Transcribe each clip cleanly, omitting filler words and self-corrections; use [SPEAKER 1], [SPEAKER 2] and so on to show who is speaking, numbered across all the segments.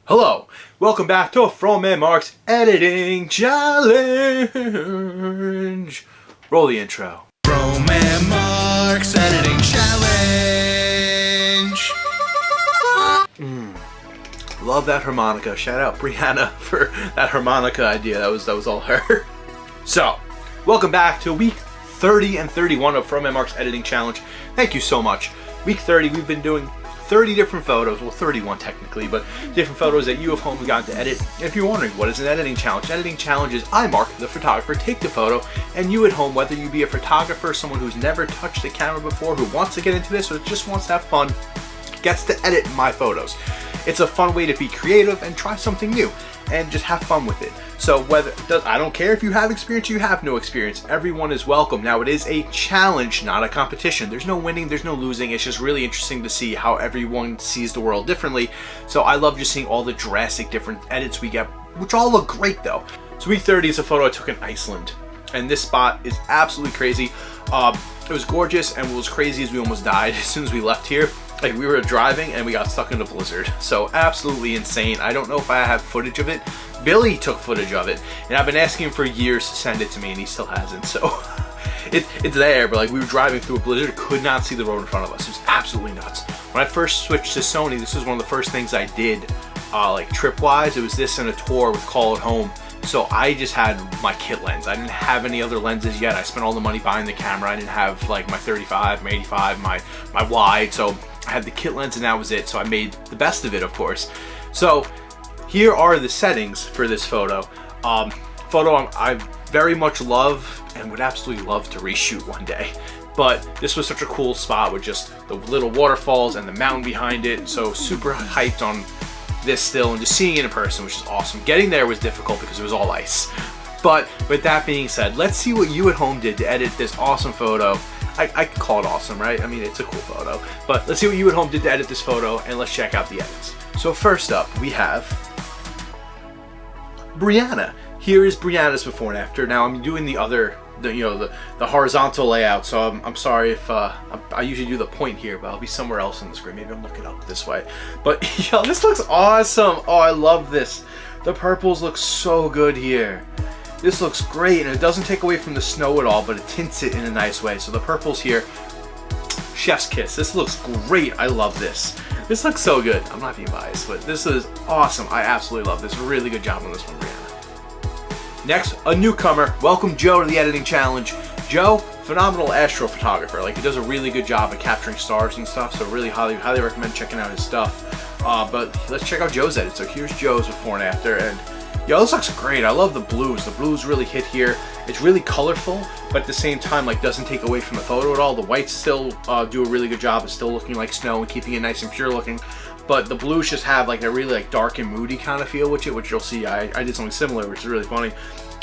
[SPEAKER 1] Hello, welcome back to FroManMark's editing challenge. Roll the intro.
[SPEAKER 2] FroManMark's editing challenge.
[SPEAKER 1] Love that harmonica. Shout out Brianna for that harmonica idea. That was all her. So, welcome back to week 30 and 31 of FroManMark's editing challenge. Thank you so much. Week 30, we've been doing 30 different photos, well 31 technically, but different photos that you at home got to edit. And if you're wondering what is an editing challenge, editing challenge is I, Mark, the photographer, take the photo, and you at home, whether you be a photographer, someone who's never touched a camera before, who wants to get into this, or just wants to have fun, gets to edit my photos. It's a fun way to be creative and try something new and just have fun with it. So I don't care if you have experience or you have no experience, everyone is welcome. Now it is a challenge, not a competition. There's no winning, there's no losing. It's just really interesting to see how everyone sees the world differently. So I love just seeing all the drastic different edits we get, which all look great though. So week 30 is a photo I took in Iceland, and this spot is absolutely crazy. It was gorgeous, and what was crazy is we almost died as soon as we left here. Like, we were driving and we got stuck in a blizzard. So absolutely insane. I don't know if I have footage of it. Billy took footage of it, and I've been asking him for years to send it to me, and he still hasn't. So it's there, but like, we were driving through a blizzard, could not see the road in front of us. It was absolutely nuts. When I first switched to Sony, this was one of the first things I did, like trip-wise. It was this and a tour with Call It Home. So I just had my kit lens. I didn't have any other lenses yet. I spent all the money buying the camera. I didn't have like my 35, my 85, my wide. So I had the kit lens and that was it. So I made the best of it, of course. So here are the settings for this photo. I very much love and would absolutely love to reshoot one day. But this was such a cool spot with just the little waterfalls and the mountain behind it. So super hyped on this still, and just seeing it in person, which is awesome. Getting there was difficult because it was all ice. But with that being said, let's see what you at home did to edit this awesome photo. I could call it awesome, right? I mean, it's a cool photo. But let's see what you at home did to edit this photo, and let's check out the edits. So first up, we have Brianna. Here is Brianna's before and after. Now I'm doing the horizontal layout, so I'm sorry if I usually do the point here, but I'll be somewhere else on the screen. Maybe I'm looking up this way. But yo, this looks awesome. Oh, I love this. The purples look so good here. This looks great, and it doesn't take away from the snow at all, but it tints it in a nice way. So the purples here, chef's kiss. This looks great. I love this. This looks so good. I'm not being biased, but this is awesome. I absolutely love this. Really good job on this one, Brianna. Next, a newcomer. Welcome Joe to the editing challenge. Joe, phenomenal astrophotographer. Like, he does a really good job at capturing stars and stuff, so really highly recommend checking out his stuff. But let's check out Joe's edit. So here's Joe's before and after, and yo, this looks great. I love the blues. The blues really hit here. It's really colorful, but at the same time, like, doesn't take away from the photo at all. The whites still do a really good job of still looking like snow and keeping it nice and pure looking. But the blues just have like a really like dark and moody kind of feel with it, which you'll see. I did something similar, which is really funny.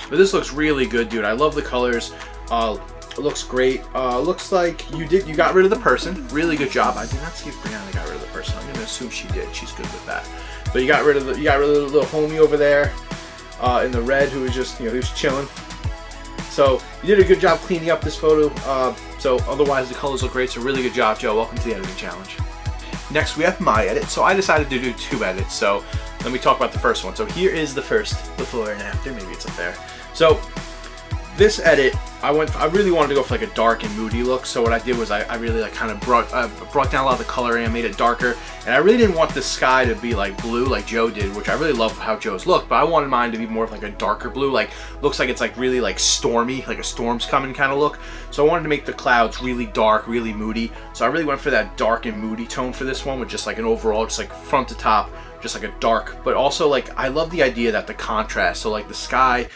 [SPEAKER 1] But this looks really good, dude. I love the colors. It looks great. Looks like you got rid of the person. Really good job. I did not see if Brianna got rid of the person. I'm gonna assume she did. She's good with that. But you got rid of the little homie over there in the red, who was just, he was chilling. So you did a good job cleaning up this photo. So otherwise the colors look great. So really good job, Joe. Welcome to the editing challenge. Next, we have my edit. So I decided to do 2 edits. So let me talk about the first one. So here is the first before and after. Maybe it's up there. So this edit, I really wanted to go for like a dark and moody look. So what I did was I really like kind of brought down a lot of the coloring and made it darker. And I really didn't want the sky to be like blue like Joe did, which I really love how Joe's looked. But I wanted mine to be more of like a darker blue, like looks like it's like really like stormy, like a storm's coming kind of look. So I wanted to make the clouds really dark, really moody. So I really went for that dark and moody tone for this one, with just like an overall, just like front to top, just like a dark. But also, like, I love the idea that the contrast, so like the sky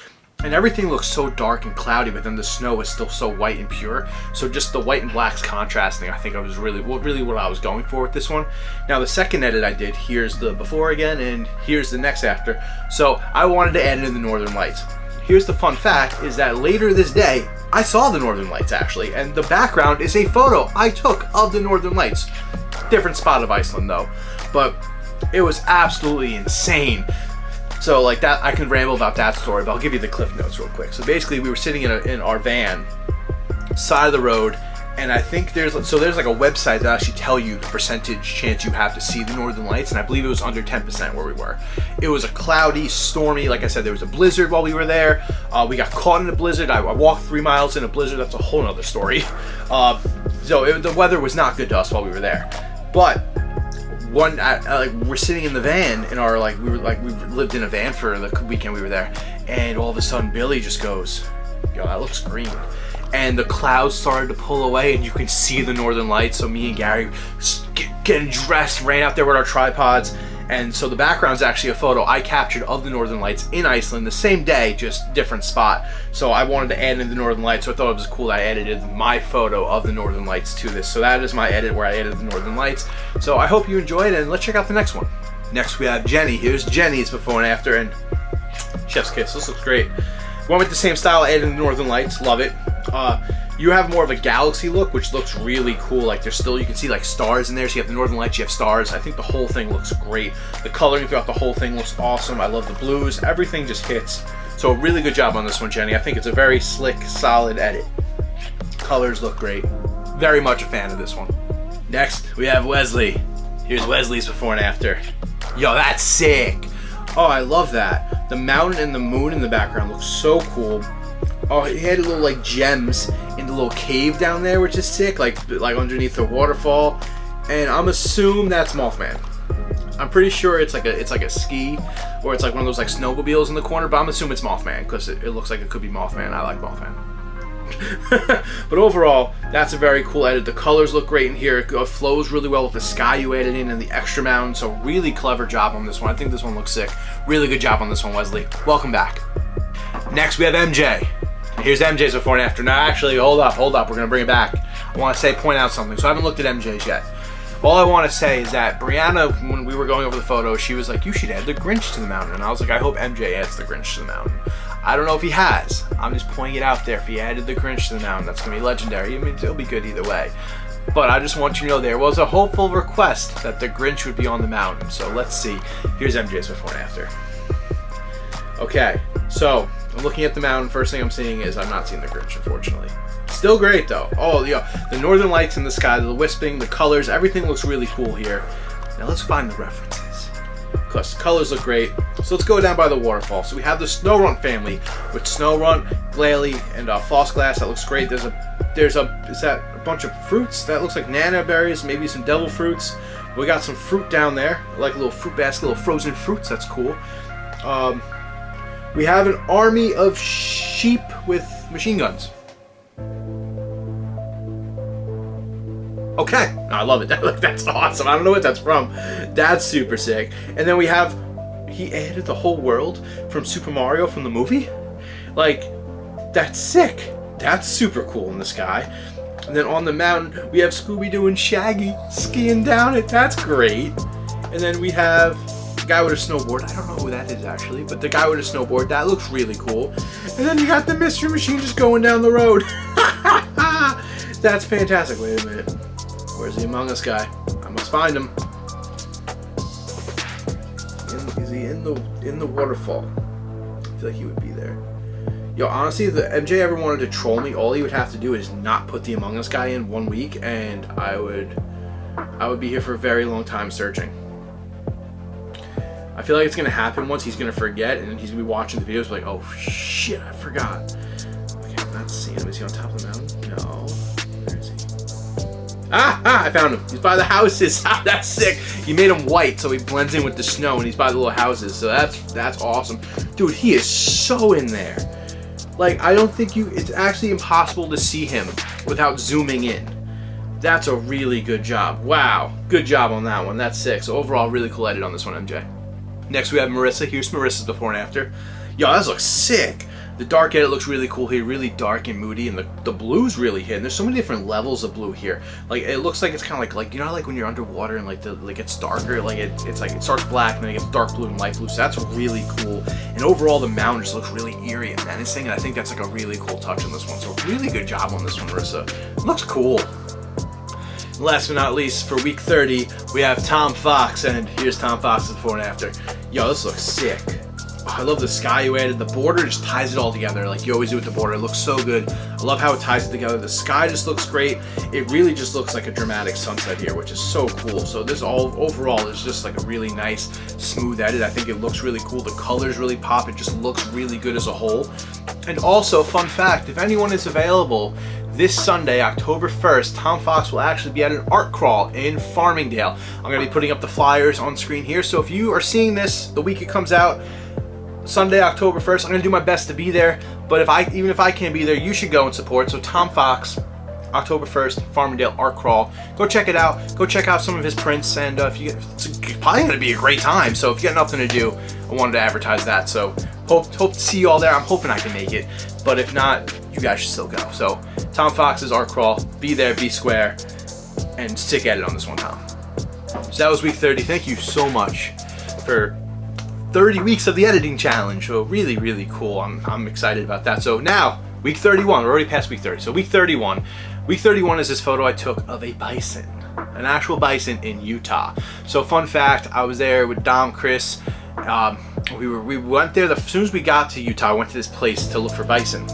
[SPEAKER 1] and everything looks so dark and cloudy, but then the snow is still so white and pure. So just the white and black's contrasting, I think I was really what I was going for with this one. Now the second edit I did, here's the before again, and here's the next after. So I wanted to add in the Northern Lights. Here's the fun fact, is that later this day, I saw the Northern Lights actually, and the background is a photo I took of the Northern Lights. Different spot of Iceland though, but it was absolutely insane. So like that, I can ramble about that story, but I'll give you the cliff notes real quick. So basically we were sitting in our van, side of the road, And I think there's like a website that actually tell you the percentage chance you have to see the northern lights, and I believe it was under 10% where we were. It was a cloudy, stormy, like I said, there was a blizzard while we were there. We got caught in a blizzard. I walked 3 miles in a blizzard. That's a whole nother story. The weather was not good to us while we were there. But we're sitting in the van in our we lived in a van for the weekend we were there, and all of a sudden Billy just goes, "Yo, that looks green." And the clouds started to pull away, and you can see the northern lights. So me and Gary getting dressed, ran out there with our tripods, and so the background's actually a photo I captured of the northern lights in Iceland the same day, just different spot. So I wanted to add in the northern lights, so I thought it was cool that I edited my photo of the northern lights to this. So that is my edit where I edited the northern lights. So I hope you enjoyed it, and let's check out the next one. Next we have Jenny. Here's Jenny's before and after, and chef's kiss. This looks great. Went with the same style, added in the northern lights. Love it. You have more of a galaxy look, which looks really cool. Like there's still, you can see like stars in there. So you have the northern lights, you have stars. I think the whole thing looks great. The coloring throughout the whole thing looks awesome. I love the blues. Everything just hits. So really good job on this one, Jenny. I think it's a very slick, solid edit. Colors look great. Very much a fan of this one. Next, we have Wesley. Here's Wesley's before and after. Yo, that's sick. Oh, I love that. The mountain and the moon in the background looks so cool. Oh, he had little like gems in the little cave down there, which is sick, like underneath the waterfall. And I'm assuming that's Mothman. I'm pretty sure it's like a ski, or it's like one of those like snowmobiles in the corner. But I'm assuming it's Mothman because it looks like it could be Mothman. I like Mothman. But overall, that's a very cool edit. The colors look great in here. It flows really well with the sky you added in and the extra mountain. So really clever job on this one. I think this one looks sick. Really good job on this one, Wesley. Welcome back. Next we have MJ. Here's MJ's before and after. Now actually, hold up. We're gonna bring it back. I want to point out something. So I haven't looked at MJ's yet. All I want to say is that Brianna, when we were going over the photo, she was like, "You should add the Grinch to the mountain." And I was like, "I hope MJ adds the Grinch to the mountain." I don't know if he has. I'm just pointing it out there. If he added the Grinch to the mountain, that's gonna be legendary. I mean, it'll be good either way. But I just want you to know there was a hopeful request that the Grinch would be on the mountain. So let's see. Here's MJ's before and after. Okay, so I'm looking at the mountain. First thing I'm seeing is I'm not seeing the Grinch, unfortunately. Still great though. Oh yeah, the northern lights in the sky, the wisping, the colors, everything looks really cool here. Now let's find the references, because the colors look great. So let's go down by the waterfall. So we have the Snowrunt family with Snowrunt, Glalie, and Floss Glass. That looks great. Is that a bunch of fruits? That looks like nana berries, maybe some devil fruits. We got some fruit down there, like a little fruit basket, little frozen fruits. That's cool. We have an army of sheep with machine guns. Okay, I love it. That's awesome. I don't know what that's from. That's super sick. And then we have, he added the whole world from Super Mario from the movie. Like, that's sick. That's super cool in the sky. And then on the mountain, we have Scooby-Doo and Shaggy skiing down it. That's great. And then we have the guy with a snowboard. I don't know who that is actually, but the guy with a snowboard, that looks really cool. And then you got the Mystery Machine just going down the road. That's fantastic. Wait a minute. Where's the Among Us guy? I must find him. Is he in the waterfall? I feel like he would be there. Yo, honestly, if the MJ ever wanted to troll me, all he would have to do is not put the Among Us guy in 1 week, and I would be here for a very long time searching. I feel like it's gonna happen once. He's gonna forget, and he's gonna be watching the videos like, "Oh shit, I forgot." Okay, I'm not seeing him. Is he on top of the mountain? No. Where is he? I found him. He's by the houses. That's sick. He made him white so he blends in with the snow, and he's by the little houses. So that's awesome. Dude, he is so in there. Like, I don't think it's actually impossible to see him without zooming in. That's a really good job. Wow. Good job on that one. That's sick. So overall, really cool edit on this one, MJ. Next we have Marissa. Here's Marissa's before and after. Yo, that looks sick. The dark edit looks really cool here, really dark and moody, and the blue's really hidden. There's so many different levels of blue here. Like, it looks like it's kind of like you know, like when you're underwater and like it's darker, like it's like it starts black and then it gets dark blue and light blue. So that's really cool. And overall, the mountain just looks really eerie and menacing, and I think that's like a really cool touch on this one. So really good job on this one, Marissa. It looks cool. And last but not least, for week 30, we have Tom Fox, and here's Tom Fox's before and after. Yo, this looks sick. I love the sky you added. The border just ties it all together like you always do with the border. It looks so good. I love how it ties it together. The sky just looks great. It really just looks like a dramatic sunset here, which is so cool. So this all overall is just like a really nice, smooth edit. I think it looks really cool. The colors really pop. It just looks really good as a whole. And also, fun fact, if anyone is available, this Sunday, October 1st, Tom Fox will actually be at an art crawl in Farmingdale. I'm going to be putting up the flyers on screen here. So if you are seeing this the week it comes out, Sunday, October 1st, I'm going to do my best to be there. But even if I can't be there, you should go and support. So Tom Fox, October 1st, Farmingdale art crawl. Go check it out. Go check out some of his prints. And it's probably going to be a great time. So if you got nothing to do, I wanted to advertise that. So hope to see you all there. I'm hoping I can make it. But if not, you guys should still go. So Tom Fox's art crawl, be there, be square, and sick edit on this one, Tom. So that was week 30. Thank you so much for 30 weeks of the editing challenge. So really, really cool. I'm excited about that. So now, week 31. We're already past week 30. So week 31. Week 31 is this photo I took of a bison, an actual bison in Utah. So fun fact, I was there with Dom, Chris. We went there as soon as we got to Utah. I went to this place to look for bison,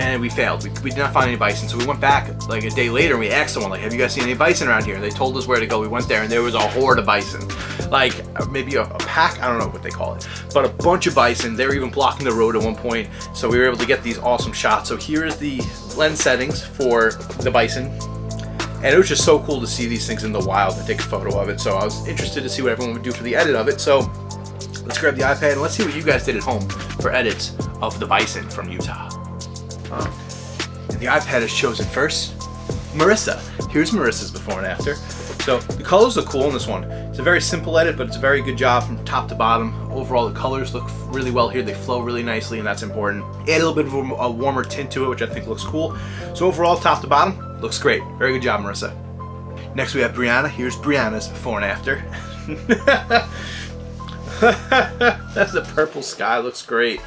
[SPEAKER 1] and we failed. We did not find any bison, so we went back like a day later and we asked someone, like, have you guys seen any bison around here? And they told us where to go. We went there and there was a horde of bison, like maybe a pack, I don't know what they call it, but a bunch of bison. They were even blocking the road at one point, so we were able to get these awesome shots. So here's the lens settings for the bison, and it was just so cool to see these things in the wild and take a photo of it. So I was interested to see what everyone would do for the edit of it. So let's grab the iPad and let's see what you guys did at home for edits of the bison from Utah. And the iPad is chosen first. Marissa. Here's Marissa's before and after. So the colors look cool in this one. It's a very simple edit, but it's a very good job from top to bottom. Overall, the colors look really well here. They flow really nicely, and that's important. Add a little bit of a warmer tint to it, which I think looks cool. So overall, top to bottom, looks great. Very good job, Marissa. Next, we have Brianna. Here's Brianna's before and after. That's the purple sky. Looks great.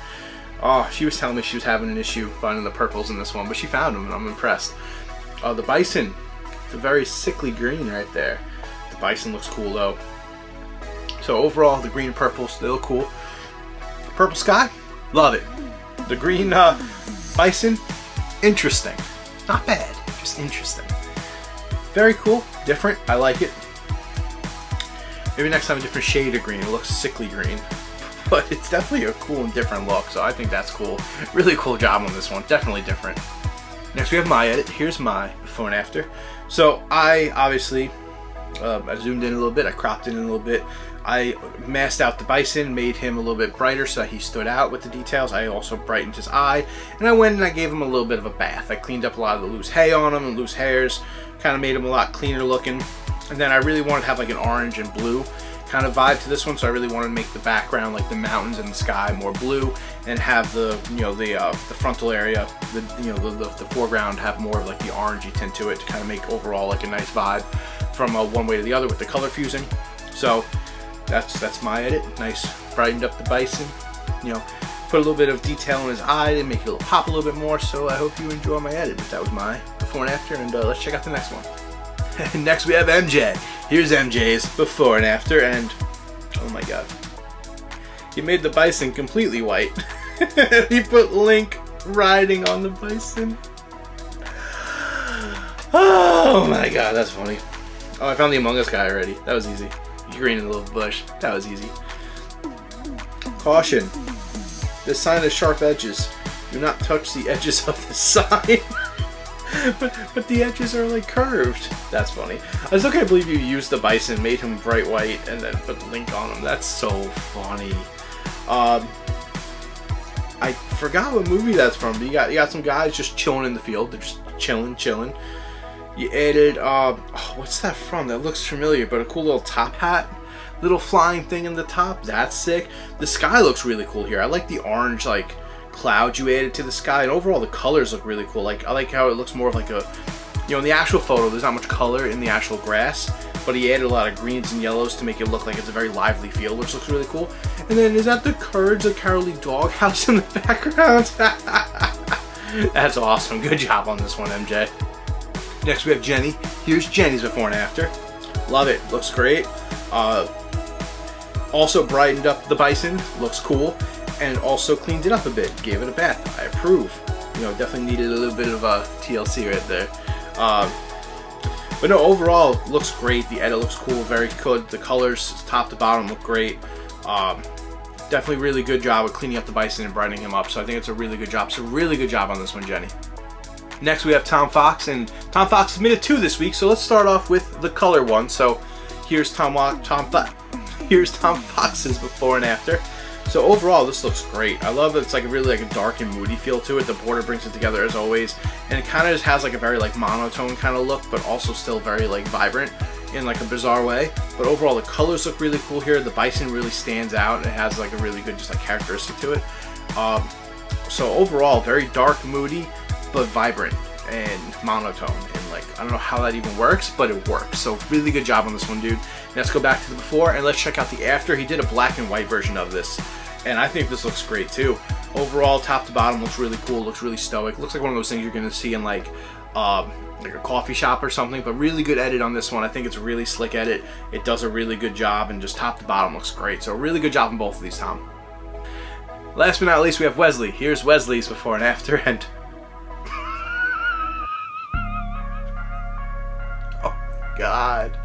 [SPEAKER 1] Oh, she was telling me she was having an issue finding the purples in this one, but she found them, and I'm impressed. The bison, it's a very sickly green right there. The bison looks cool, though. So overall, the green and purple still cool. Purple sky, love it. The green bison, interesting. Not bad, just interesting. Very cool, different, I like it. Maybe next time a different shade of green. It looks sickly green, but it's definitely a cool and different look, so I think that's cool. Really cool job on this one, definitely different. Next we have my edit. Here's my before and after. So I obviously, I zoomed in a little bit, I cropped in a little bit. I masked out the bison, made him a little bit brighter so that he stood out with the details. I also brightened his eye, and I went and I gave him a little bit of a bath. I cleaned up a lot of the loose hay on him and loose hairs, kind of made him a lot cleaner looking. And then I really wanted to have like an orange and blue kind of vibe to this one, so I really wanted to make the background, like the mountains and the sky, more blue, and have the the frontal area, the foreground have more of like the orangey tint to it to kind of make overall like a nice vibe from one way to the other with the color fusing. So that's my edit. Nice, brightened up the bison, put a little bit of detail in his eye to make it pop a little bit more. So I hope you enjoy my edit. But that was my before and after, and let's check out the next one. Next we have MJ. Here's MJ's before and after, and oh my god, he made the bison completely white. He put Link riding on the bison. Oh my god, that's funny. Oh, I found the Among Us guy already. That was easy. Green in the little bush. That was easy. Caution. This sign has sharp edges. Do not touch the edges of the sign. But the edges are like curved. That's funny. I still can't believe you used the bison, made him bright white, and then put Link on him. That's so funny. I forgot what movie that's from, but you got some guys just chilling in the field. They're just chilling. You added what's that from? That looks familiar, but a cool little top hat, little flying thing in the top. That's sick. The sky looks really cool here. I like the orange like clouds you added to the sky, and overall the colors look really cool. Like I like how it looks more of like a, in the actual photo there's not much color in the actual grass, but he added a lot of greens and yellows to make it look like it's a very lively field, which looks really cool. And then is that the Courage the Cowardly Dog house in the background? That's awesome. Good job on this one, MJ. Next we have Jenny. Here's Jenny's before and after. Love it. Looks great. Also brightened up the bison, looks cool, and also cleaned it up a bit, gave it a bath. I approve. You know, definitely needed a little bit of a TLC right there. But no, overall, looks great. The edit looks cool, very good. The colors, top to bottom, look great. Definitely really good job with cleaning up the bison and brightening him up. So I think it's a really good job. So really good job on this one, Jenny. Next, we have Tom Fox, and Tom Fox submitted 2 this week. So let's start off with the color one. So here's Tom Fox's before and after. So overall, this looks great. I love that it's like really like a dark and moody feel to it. The border brings it together as always, and it kind of just has like a very like monotone kind of look, but also still very like vibrant in like a bizarre way. But overall, the colors look really cool here. The bison really stands out, and it has like a really good just like characteristic to it. So overall, very dark, moody, but vibrant and monotone, and like I don't know how that even works, but it works. So really good job on this one, dude. Let's go back to the before and let's check out the after. He did a black and white version of this, and I think this looks great too. Overall, top to bottom, looks really cool, looks really stoic. Looks like one of those things you're gonna see in like a coffee shop or something, but really good edit on this one. I think it's a really slick edit. It does a really good job, and just top to bottom looks great. So really good job on both of these, Tom. Last but not least, we have Wesley. Here's Wesley's before and after, and oh God.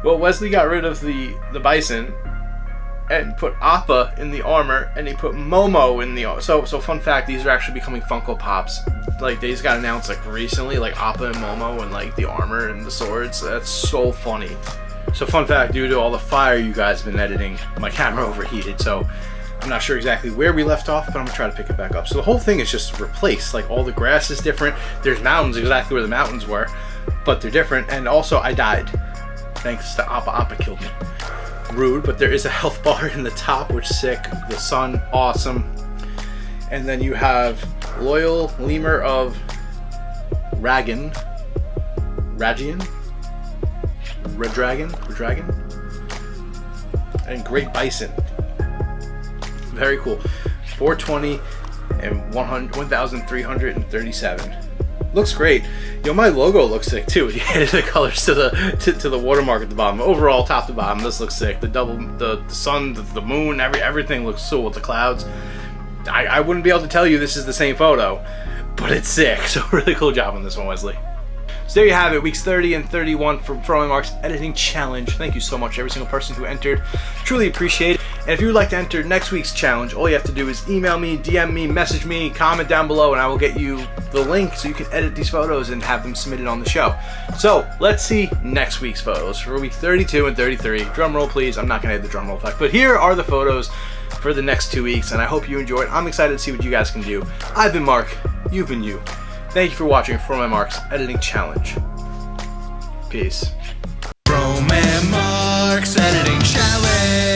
[SPEAKER 1] Well, Wesley got rid of the bison and put Appa in the armor, and he put Momo in the so fun fact, these are actually becoming Funko Pops. Like they just got announced like recently, like Appa and Momo and like the armor and the swords. That's so funny. So fun fact, due to all the fire you guys have been editing, my camera overheated, so I'm not sure exactly where we left off, but I'm gonna try to pick it back up. So the whole thing is just replaced. Like all the grass is different. There's mountains exactly where the mountains were, but they're different. And also I died. Thanks to Appa. Appa killed me. Rude, but there is a health bar in the top, which is sick. The sun, awesome. And then you have Loyal Lemur of Ragian. Red Dragon? And Great Bison. Very cool. 420 and 1,337. Looks great. Yo, my logo looks sick too. You added the colors to the watermark at the bottom. Overall, top to bottom, this looks sick. The sun, the moon, everything looks cool with the clouds. I wouldn't be able to tell you this is the same photo, but it's sick. So really cool job on this one, Wesley. So there you have it, weeks 30 and 31 from FroManMark's editing challenge. Thank you so much to every single person who entered. Truly appreciate it. And if you would like to enter next week's challenge, all you have to do is email me, DM me, message me, comment down below, and I will get you the link so you can edit these photos and have them submitted on the show. So let's see next week's photos for week 32 and 33. Drum roll, please. I'm not going to add the drum roll effect, but here are the photos for the next 2 weeks, and I hope you enjoyed. I'm excited to see what you guys can do. I've been Mark. You've been you. Thank you for watching FroManMark's editing challenge. Peace.
[SPEAKER 2] FroManMark's editing challenge.